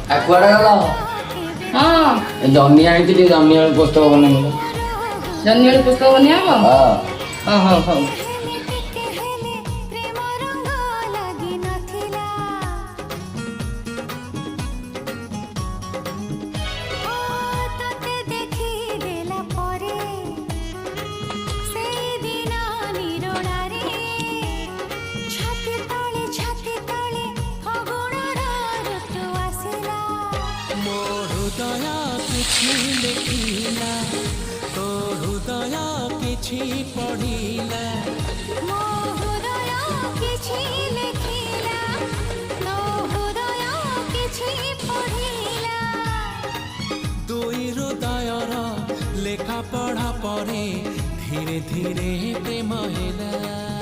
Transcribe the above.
କୁଆଡ଼େ ଗଲ? ହଁ ଜହ୍ନି ଆଣିଥିଲି, ଜହ୍ନି ଆଳୁ ପୋସ୍ତକ ବନେଇବ। ଜହ୍ନି ଆଳୁ ପୁସ୍ତକ ବନିଆ ହବ। ହଁ ହଉ ହଉ। ଦେଖିଲା ତୋ ହୃଦୟ କିଛି ପଢ଼ିଲା, ମୋ ହୃଦୟ କିଛି ଲେଖିଲା, ତୋ ହୃଦୟ କିଛି ପଢ଼ିଲା। ଦୁଇ ହୃଦୟର ଲେଖା ପଢ଼ା ପରେ ଧୀରେ ଧୀରେ ପ୍ରେମ ହେଲା।